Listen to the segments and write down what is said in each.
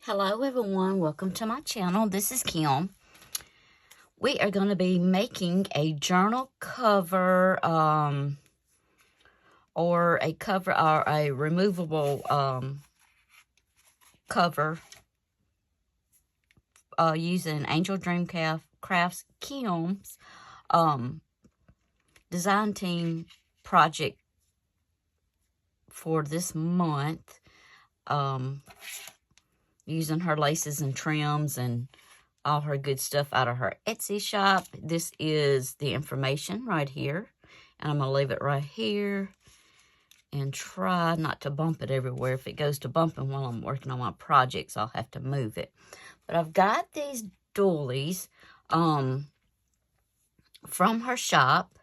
Hello everyone, welcome to my channel. This is Kim. We are going to be making a journal cover or a removable cover using AngelDreamCraftsKim's design team project for this month. Using her laces and trims and all her good stuff out of her Etsy shop. This is the information right here. And I'm going to leave it right here. And try not to bump it everywhere. If it goes to bumping while I'm working on my projects, I'll have to move it. But I've got these doilies from her shop.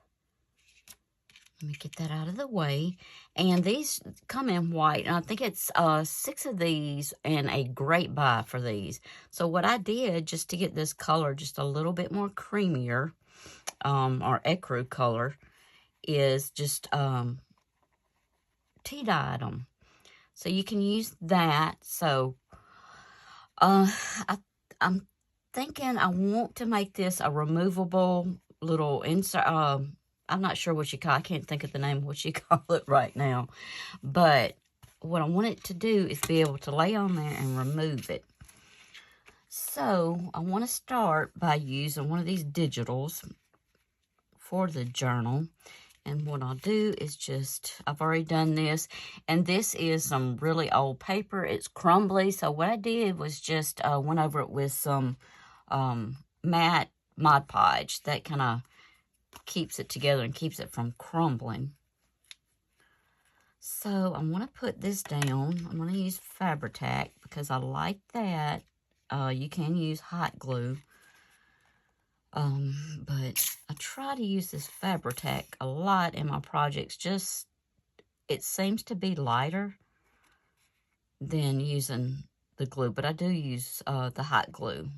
Let me get that out of the way. And these come in white. And I think it's 6 of these and a great buy for these. So what I did, just to get this color just a little bit more creamier, or ecru color, is just tea-dyed them. So you can use that. So I'm thinking I want to make this a removable little insert. I'm not sure what you call it. I can't think of the name of what you call it right now. But what I want it to do is be able to lay on there and remove it. So I want to start by using one of these digitals for the journal. And what I'll do is I've already done this. And this is some really old paper. It's crumbly. So what I did was just went over it with some matte Mod Podge. That kind of keeps it together and keeps it from crumbling. So I'm going to put this down. I'm going to use Fabri-Tac because I like that. You can use hot glue. But I try to use this Fabri-Tac a lot in my projects. It seems to be lighter than using the glue. But I do use the hot glue.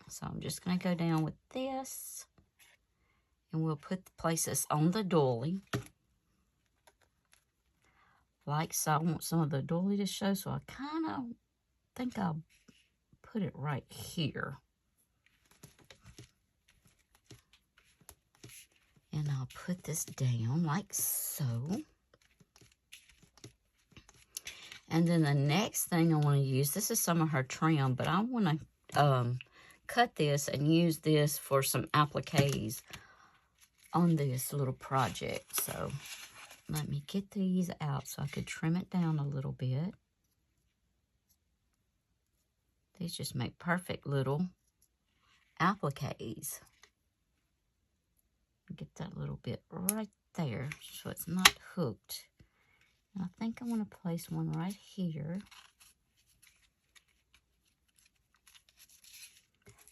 So I'm just going to go down with this. And we'll place this on the doily. Like so, I want some of the doily to show, so I kind of think I'll put it right here. And I'll put this down like so. And then the next thing I want to use, this is some of her trim, but I want to cut this and use this for some appliques on this little project. So let me get these out so I could trim it down a little bit. These just make perfect little appliques. Get that little bit right there so it's not hooked. And I think I want to place one right here.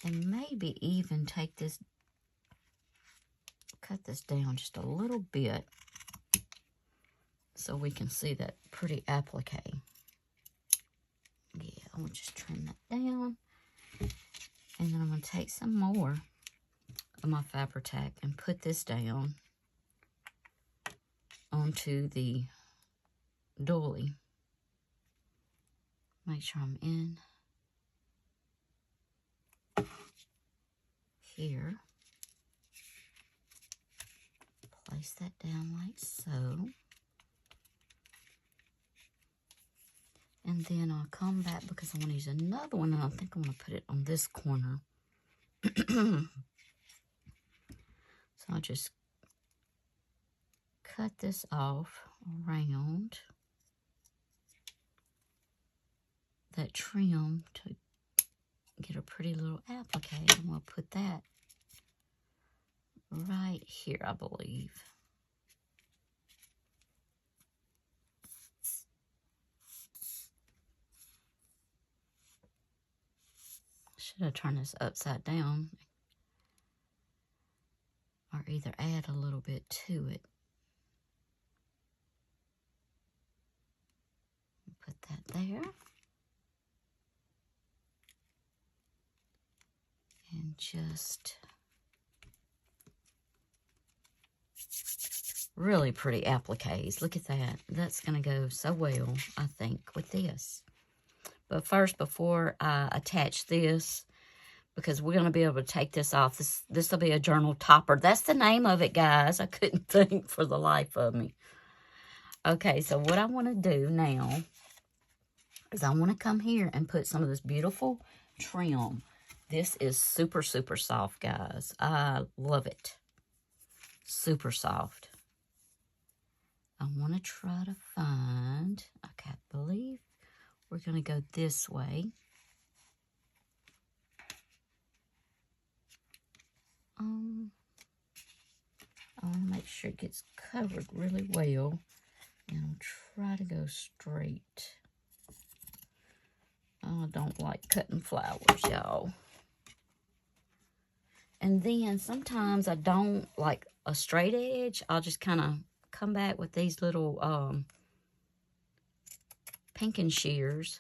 And maybe even take this, cut this down just a little bit so we can see that pretty applique. Yeah, I'm going to just trim that down. And then I'm going to take some more of my Fabri-Tac and put this down onto the doily. Make sure I'm in here. Place that down like so. And then I'll come back because I want to use another one, and I think I'm going to put it on this corner. So I'll just cut this off around that trim to get a pretty little applique. And we'll put that right here, I believe. Should have turned this upside down, or either add a little bit to it. Put that there. And just really pretty appliques. Look at that. That's going to go so well, I think, with this. But first, before I attach this, because we're going to be able to take this off, this will be a journal topper. That's the name of it, guys. I couldn't think for the life of me. Okay, so what I want to do now is I want to come here and put some of this beautiful trim. This is super, super soft, guys. I love it. Super soft. I want to try to find, okay, I believe we're going to go this way. I want to make sure it gets covered really well. And I'll try to go straight. I don't like cutting flowers, y'all. And then sometimes I don't like a straight edge. I'll just kind of come back with these little pinking shears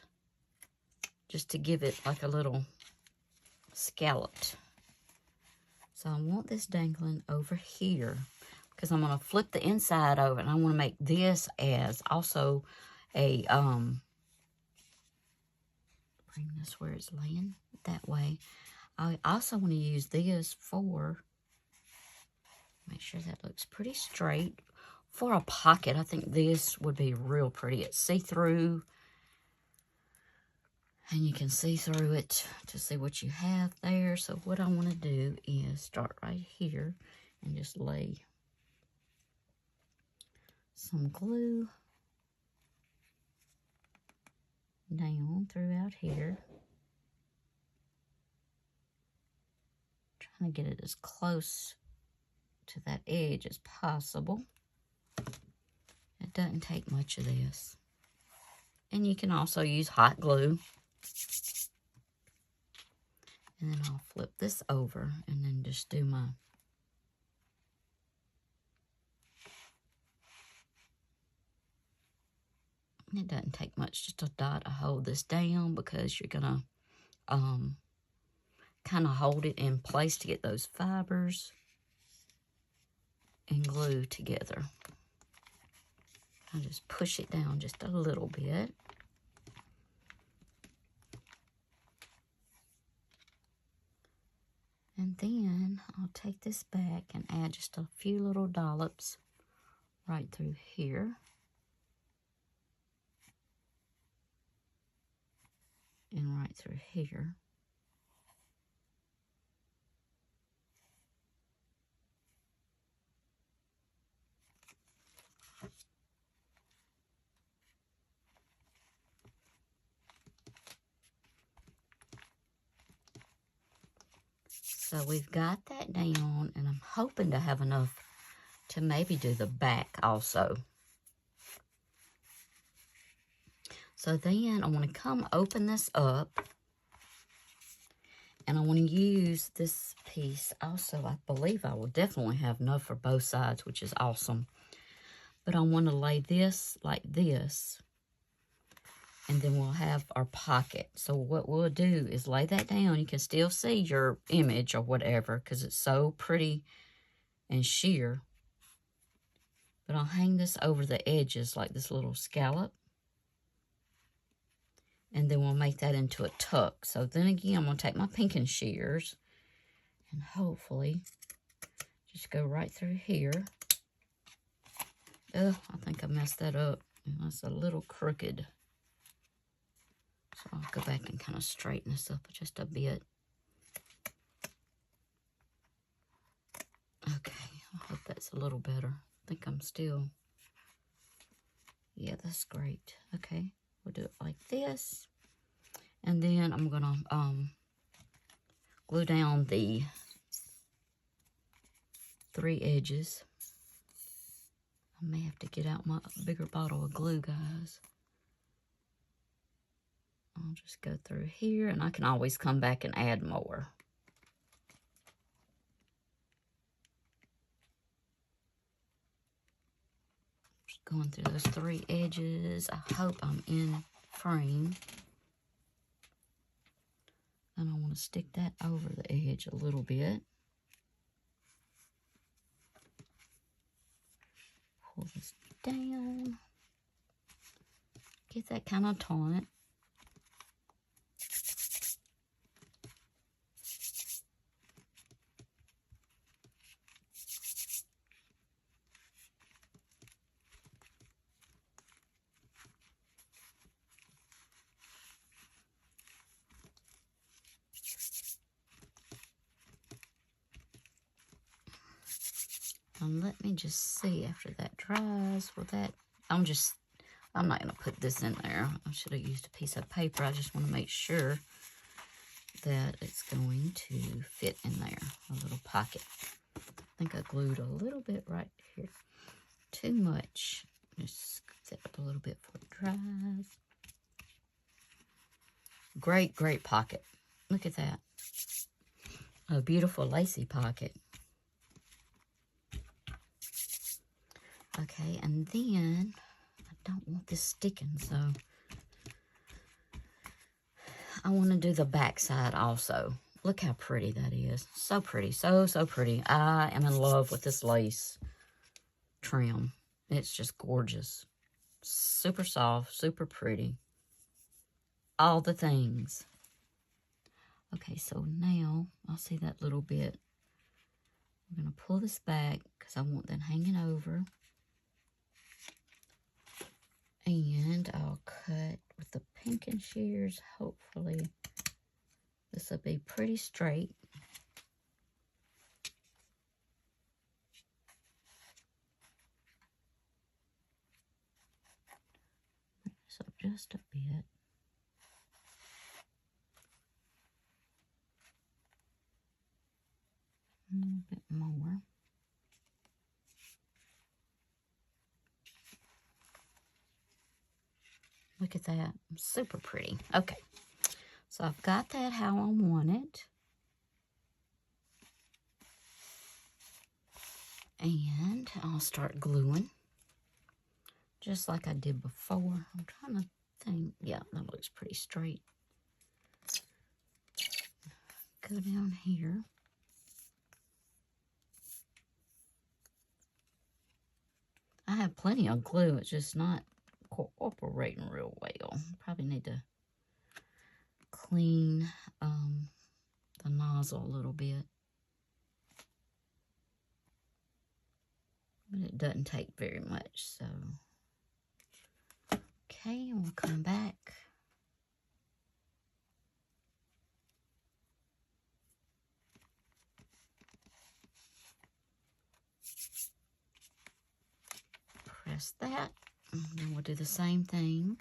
just to give it like a little scalloped. So I want this dangling over here because I'm going to flip the inside over and I want to make this as also a, bring this where it's laying that way. I also want to use this for, make sure that looks pretty straight. For a pocket, I think this would be real pretty. It's see-through. And you can see through it to see what you have there. So what I want to do is start right here and just lay some glue down throughout here. Trying to get it as close to that edge as possible. It doesn't take much of this. And you can also use hot glue. And then I'll flip this over and then just do my it doesn't take much, just a dot to hold this down because you're gonna kind of hold it in place to get those fibers and glue together. I'll just push it down just a little bit. And then I'll take this back and add just a few little dollops right through here. And right through here. So we've got that down, and I'm hoping to have enough to maybe do the back also. So then I want to come open this up, and I want to use this piece also. I believe I will definitely have enough for both sides, which is awesome. But I want to lay this like this, and then we'll have our pocket. So what we'll do is lay that down. You can still see your image or whatever because it's so pretty and sheer. But I'll hang this over the edges like this little scallop. And then we'll make that into a tuck. So then again, I'm going to take my pinking shears and hopefully just go right through here. Oh, I think I messed that up. That's a little crooked. So I'll go back and kind of straighten this up just a bit. Okay, I hope that's a little better. I think I'm still, yeah, that's great. Okay, we'll do it like this. And then I'm gonna glue down the 3 edges. I may have to get out my bigger bottle of glue, guys. I'll just go through here, and I can always come back and add more. Just going through those 3 edges. I hope I'm in frame. And I want to stick that over the edge a little bit. Pull this down. Get that kind of taut. And let me just see after that dries. Will that, I'm not going to put this in there. I should have used a piece of paper. I just want to make sure that it's going to fit in there. A little pocket. I think I glued a little bit right here. Too much. Just set up a little bit before it dries. Great, great pocket. Look at that. A beautiful lacy pocket. Okay, and then I don't want this sticking, so I want to do the back side also. Look how pretty that is. So pretty. So pretty. I am in love with this lace trim. It's just gorgeous. Super soft, super pretty. All the things. Okay, so now I'll see that little bit. I'm going to pull this back because I want that hanging over. And I'll cut with the pinking shears. Hopefully this will be pretty straight. So just a bit. A little bit more. Look at that. Super pretty. Okay. So I've got that how I want it. And I'll start gluing. Just like I did before. I'm trying to think. Yeah, that looks pretty straight. Go down here. I have plenty of glue. It's just not cooperating real well. Probably need to clean the nozzle a little bit. But it doesn't take very much, so. Okay, and we'll come back. Press that, and then we'll do the same thing.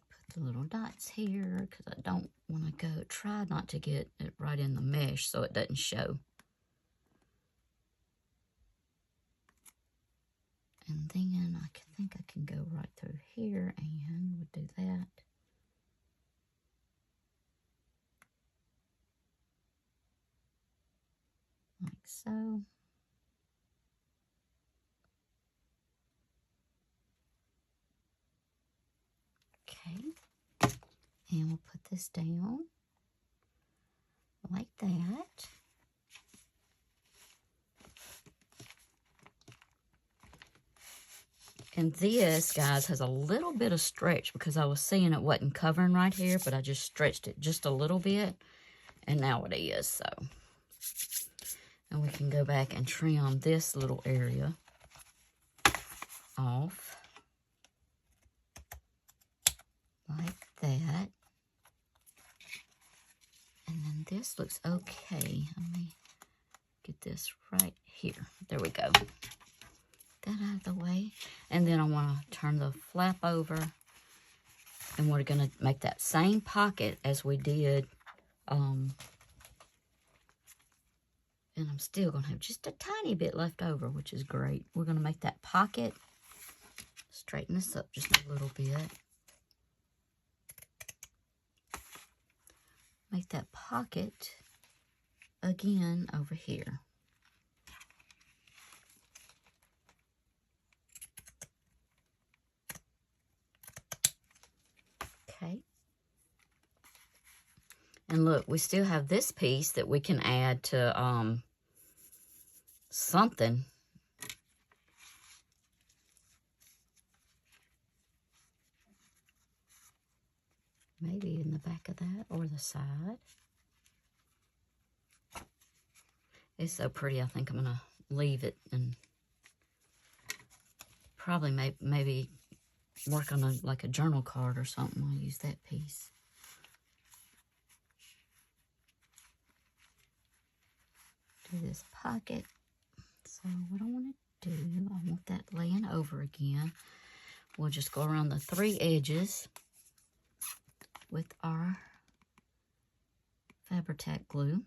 Put the little dots here, because I don't want to try not to get it right in the mesh so it doesn't show. And then I think I can go right through here, and we'll do that. Like so. Okay. And we'll put this down like that. And this, guys, has a little bit of stretch because I was seeing it wasn't covering right here, but I just stretched it just a little bit, and now it is, so. And we can go back and trim this little area off like that. And then this looks okay. Let me get this right here. There we go. That out of the way. And then I want to turn the flap over, and we're going to make that same pocket as we did. And I'm still going to have just a tiny bit left over, which is great. We're going to make that pocket. Straighten this up just a little bit. Make that pocket again over here. Okay. And look, we still have this piece that we can add to something. Maybe in the back of that or the side. It's so pretty. I think I'm going to leave it and probably maybe work on like a journal card or something. I'll use that piece. this pocket. So what I want to do, I want that laying over again. We'll just go around the 3 edges with our Fabri-Tac glue,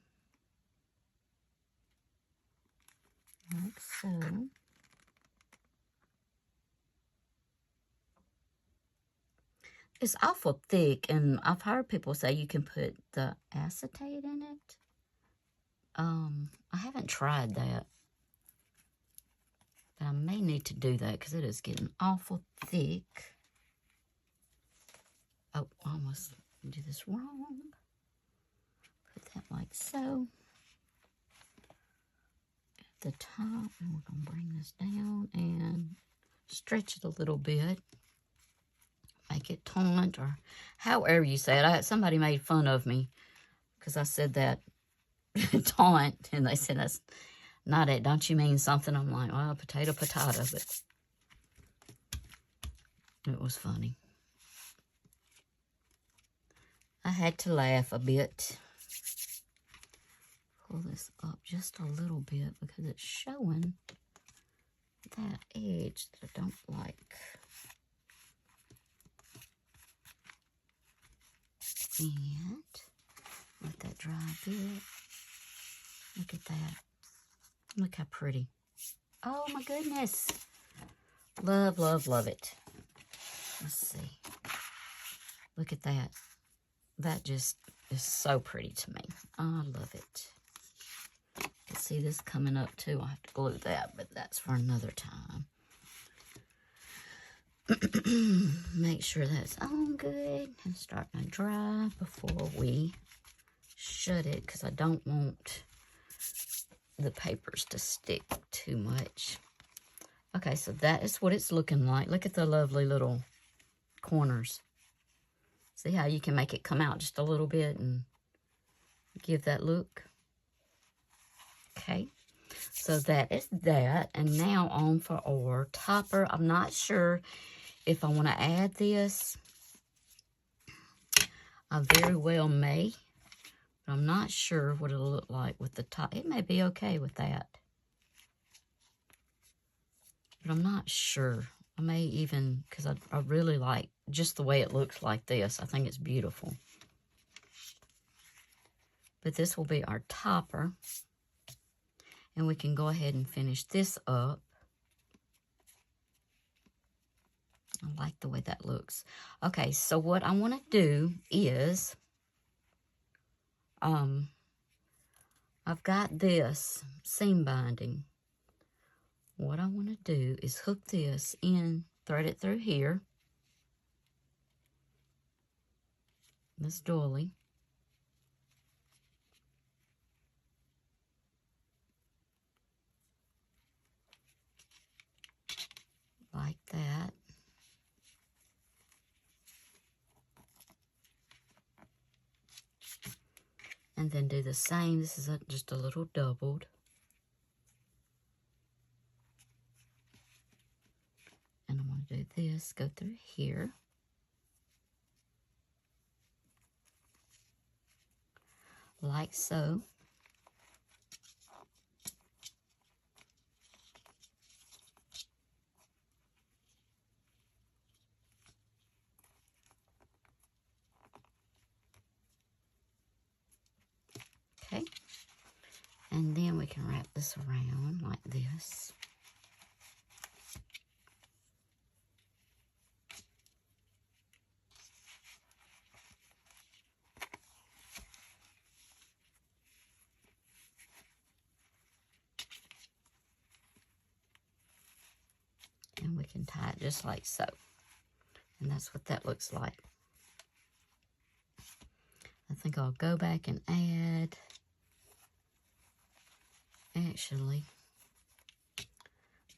like so. It's awful thick, and I've heard people say you can put the acetate in it. I haven't tried that, but I may need to do that because it is getting awful thick. Oh, I almost do this wrong. Put that like so. At the top, and we're going to bring this down and stretch it a little bit. Make it taunt, or however you say it. Somebody made fun of me because I said that taunt, and they said that's not it. Don't you mean something? I'm like, well, potato, potato, but it was funny. I had to laugh a bit. Pull this up just a little bit because it's showing that edge that I don't like. And let that dry a bit. Look at that. Look how pretty. Oh my goodness. Love, love, love it. Let's see. Look at that. That just is so pretty to me. I love it. You can see this coming up too. I have to glue that, but that's for another time. Make sure that's on good and starting to dry before we shut it, because I don't want the papers to stick too much. Okay, so that is what it's looking like. Look at the lovely little corners. See how you can make it come out just a little bit and give that look? Okay, so that is that. And now on for our topper. I'm not sure if I want to add this. I very well may, but I'm not sure what it'll look like with the top. It may be okay with that, but I'm not sure. I may even, because I really like just the way it looks like this. I think it's beautiful. But this will be our topper, and we can go ahead and finish this up. I like the way that looks. Okay, so what I want to do is, I've got this seam binding. What I want to do is hook this in, thread it through here, this doily. Like that. And then do the same. This is just a little doubled. And I'm going to do this, go through here. Like so. Okay. And then we can wrap this around like this. And we can tie it just like so. And that's what that looks like. I think I'll go back and add, actually,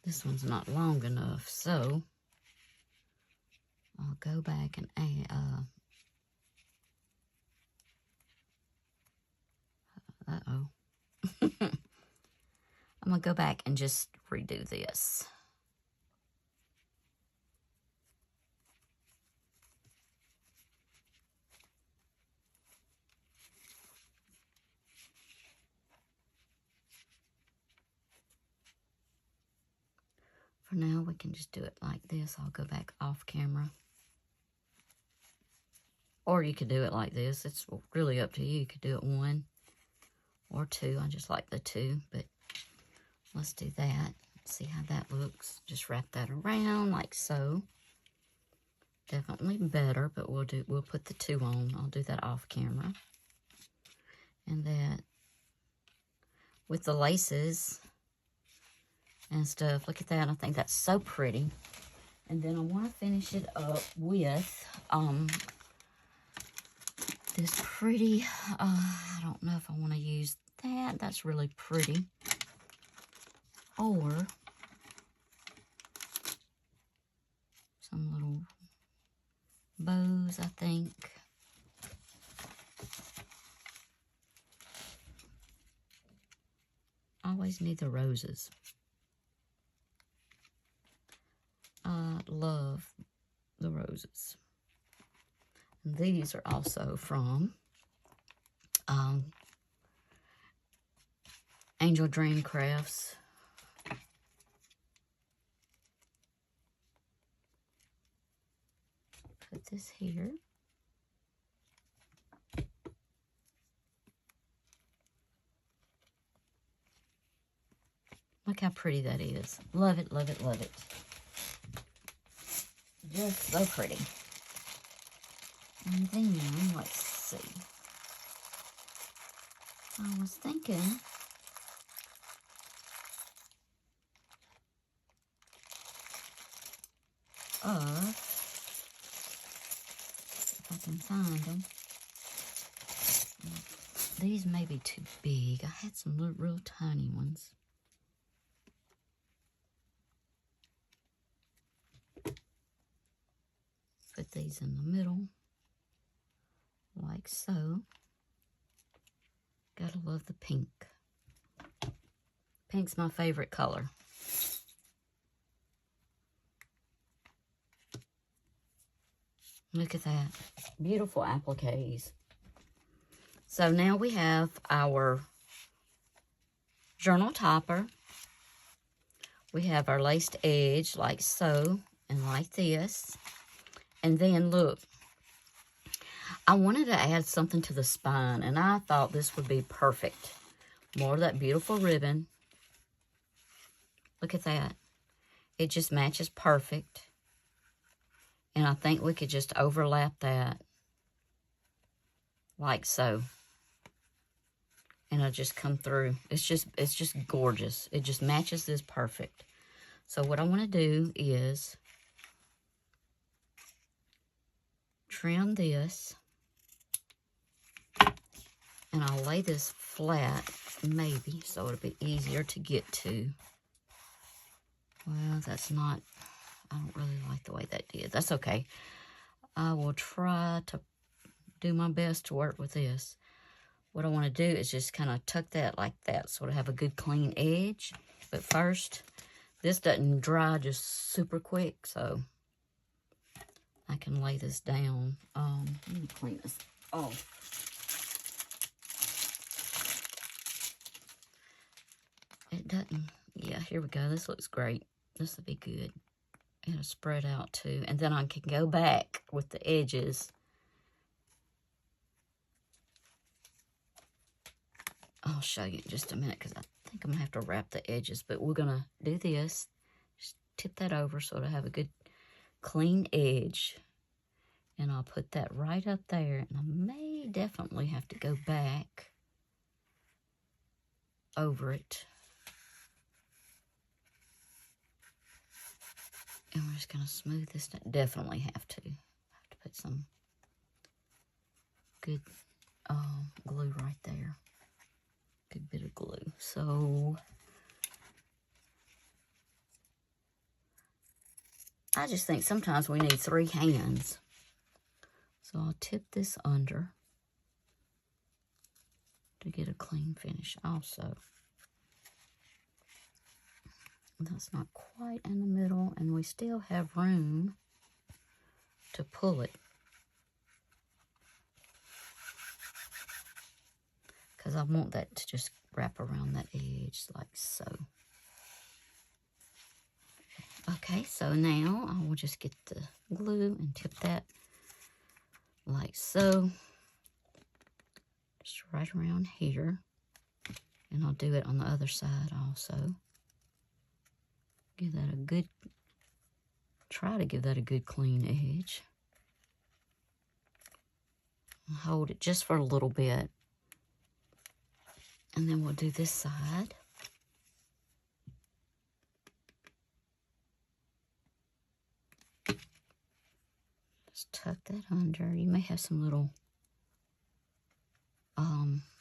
this one's not long enough, so I'll go back and add, uh-oh. I'm going to go back and just redo this. For now, we can just do it like this. I'll go back off camera. Or you could do it like this. It's really up to you. You could do it 1 or 2. I just like the 2, but let's do that. See how that looks. Just wrap that around like so. Definitely better, but we'll put the 2 on. I'll do that off camera. And that with the laces and stuff. Look at that. I think that's so pretty. And then I want to finish it up with this pretty, I don't know if I want to use that. That's really pretty. Or some little bows, I think. Always need the roses. I love the roses. And these are also from AngelDreamCrafts. Put this here. Look how pretty that is. Love it, love it, love it. Just so pretty. And then, let's see. I was thinking of, if I can find them. These may be too big. I had some little, real tiny ones. Put these in the middle, like so. Gotta love the pink. Pink's my favorite color. Look at that. Beautiful appliques. So now we have our journal topper. We have our laced edge like so and like this. And then look, I wanted to add something to the spine, and I thought this would be perfect. More of that beautiful ribbon. Look at that. It just matches perfect. And I think we could just overlap that like so. And it'll just come through. It's just gorgeous. It just matches this perfect. So what I want to do is trim this, and I'll lay this flat, maybe, so it'll be easier to get to. Well, that's not, I don't really like the way that did. That's okay. I will try to do my best to work with this. What I want to do is just kind of tuck that like that, so it'll have a good clean edge. But first, this doesn't dry just super quick, so I can lay this down. Let me clean this off. It doesn't, yeah, here we go. This looks great. This will be good. It'll spread out too. And then I can go back with the edges. I'll show you in just a minute because I think I'm going to have to wrap the edges. But we're going to do this. Just tip that over so it'll have a good clean edge. And I'll put that right up there. And I may definitely have to go back over it. And we're just going to smooth this down. Definitely have to. Have to put some good glue right there. Good bit of glue. So I just think sometimes we need 3 hands. So I'll tip this under to get a clean finish also. That's not quite in the middle, and we still have room to pull it. Because I want that to just wrap around that edge like so. Okay, so now I will just get the glue and tip that like so. Just right around here. And I'll do it on the other side also. Give that a good, try to give that a good clean edge. Hold it just for a little bit. And then we'll do this side. Just tuck that under. You may have some little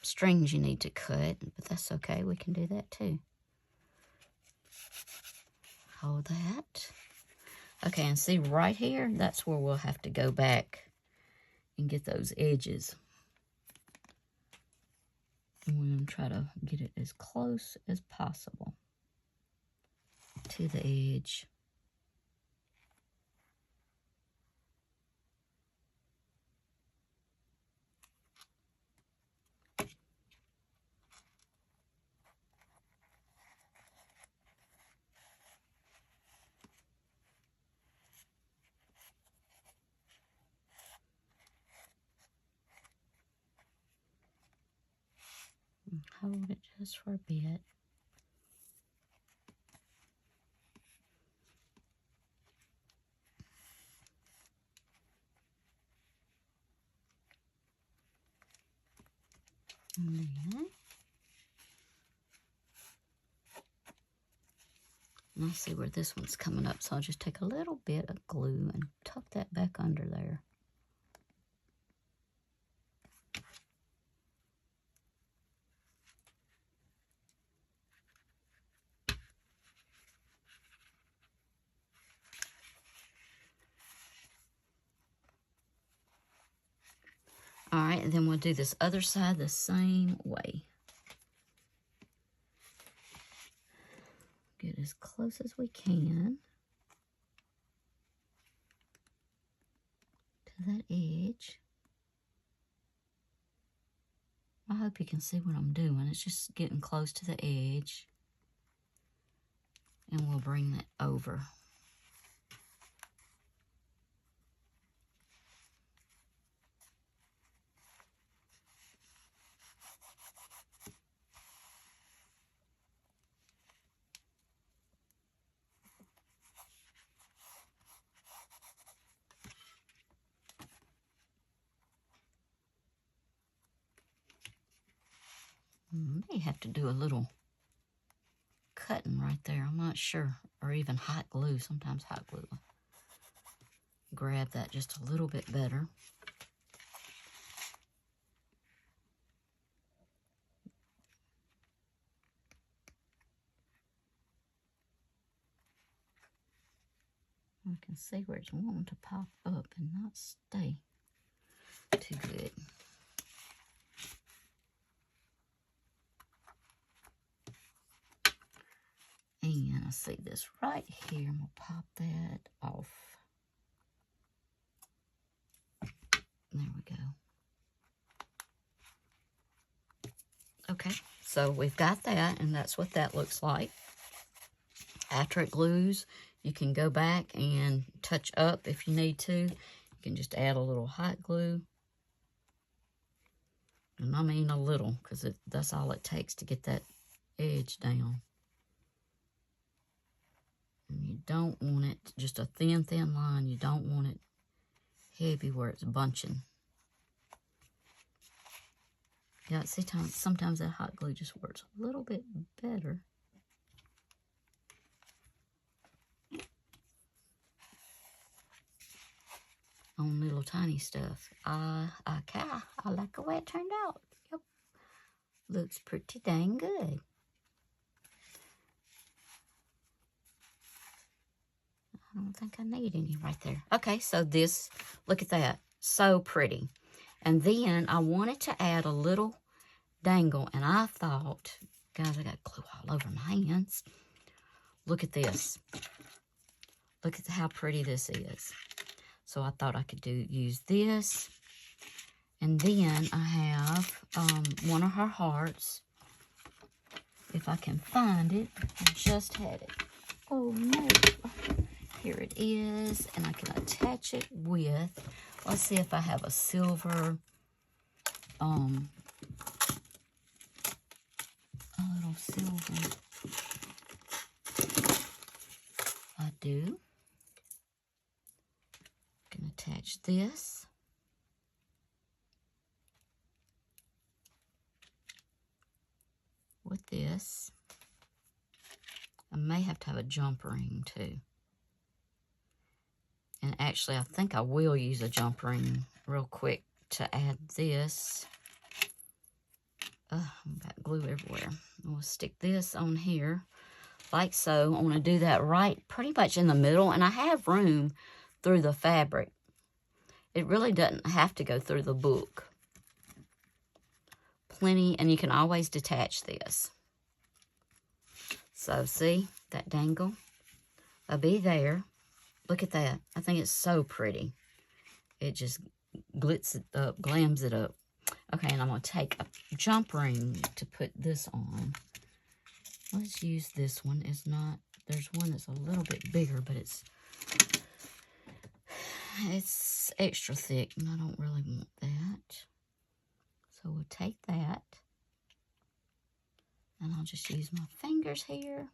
strings you need to cut, but that's okay. We can do that too. Hold that. Okay, and see right here, that's where we'll have to go back and get those edges. And we're going to try to get it as close as possible to the edge. Hold it just for a bit. And then, and I see where this one's coming up, so I'll just take a little bit of glue and tuck that back under there. All right, and then we'll do this other side the same way. Get as close as we can to that edge. I hope you can see what I'm doing. It's just getting close to the edge. And we'll bring that over. May have to do a little cutting right there. I'm not sure. Or even hot glue. Sometimes hot glue will grab that just a little bit better. I can see where it's wanting to pop up and not stay too good. And I see this right here. I'm going to pop that off. There we go. Okay, so we've got that, and that's what that looks like. After it glues, you can go back and touch up if you need to. You can just add a little hot glue. And I mean a little, because that's all it takes to get that edge down. And you don't want it just a thin, thin line. You don't want it heavy where it's bunching. Yeah, see, sometimes that hot glue just works a little bit better. On little tiny stuff. I like the way it turned out. Yep. Looks pretty dang good. I don't think I need any right there. Okay, so this, look at that. So pretty. And then I wanted to add a little dangle, and I thought, guys, I got glue all over my hands. Look at this. Look at how pretty this is. So I thought I could use this. And then I have one of her hearts. If I can find it, I just had it. Oh no. Here it is, and I can attach it with, let's see if I have a silver, a little silver. I do. I can attach this. With this. I may have to have a jump ring too. And actually, I think I will use a jump ring real quick to add this. I've got glue everywhere. We'll stick this on here like so. I want to do that right pretty much in the middle. And I have room through the fabric. It really doesn't have to go through the book. Plenty, and you can always detach this. So see, that dangle will be there. Look at that. I think it's so pretty. It just glitz it up, glams it up. Okay, and I'm going to take a jump ring to put this on. Let's use this one. It's not, there's one that's a little bit bigger, but it's extra thick, and I don't really want that. So we'll take that, and I'll just use my fingers here.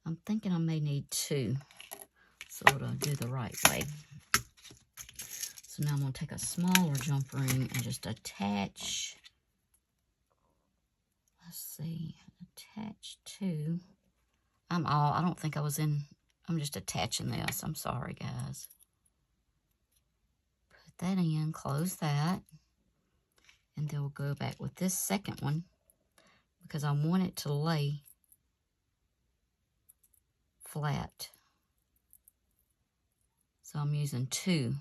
I'm thinking I may need two, so it'll do the right way. So now I'm going to take a smaller jump ring and just attach, let's see, attach two. I don't think I was in, I'm just attaching this. I'm sorry, guys. Put that in, close that, and then we'll go back with this second one because I want it to lay flat. So I'm using two.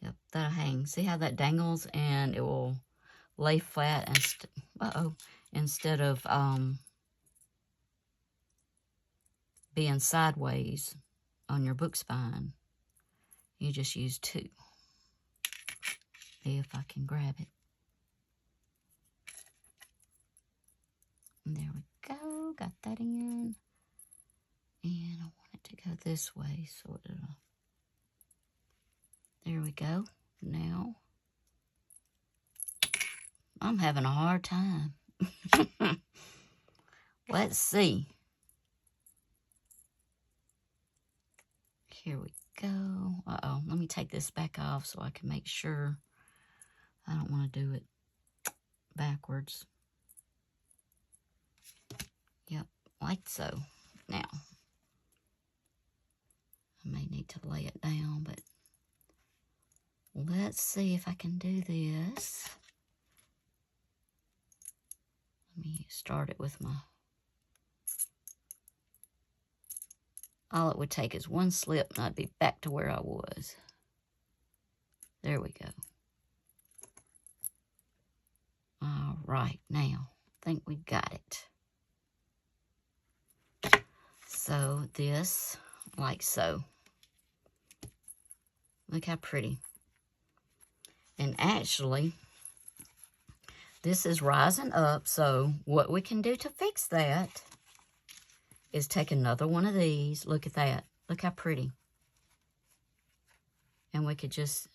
Yep, that'll hang. See how that dangles, and it will lay flat and instead of being sideways on your book spine. You just use two. See if I can grab it. And there we go. Got that in. And I want it to go this way, so it'll. There we go. Now, I'm having a hard time. Let's see. Here we go. Uh-oh. Let me take this back off so I can make sure. I don't want to do it backwards. Yep, like so. Now, I may need to lay it down, but let's see if I can do this. Let me start it with my... All it would take is one slip, and I'd be back to where I was. There we go. All right, now, I think we got it. So this, like so. Look how pretty. And actually, this is rising up, so what we can do to fix that is take another one of these. Look at that. Look how pretty. And we could just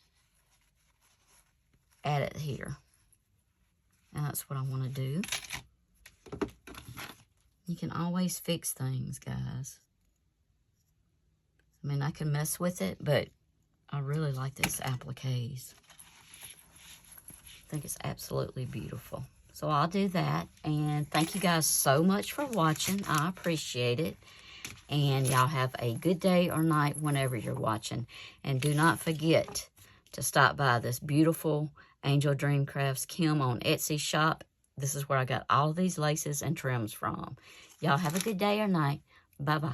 add it here. And that's what I want to do. You can always fix things, guys. I mean, I can mess with it, but I really like this appliques. I think it's absolutely beautiful. So I'll do that. And thank you guys so much for watching. I appreciate it. And y'all have a good day or night whenever you're watching. And do not forget to stop by this beautiful Angel Dream Crafts Kim on Etsy shop. This is where I got all of these laces and trims from. Y'all have a good day or night. Bye-bye.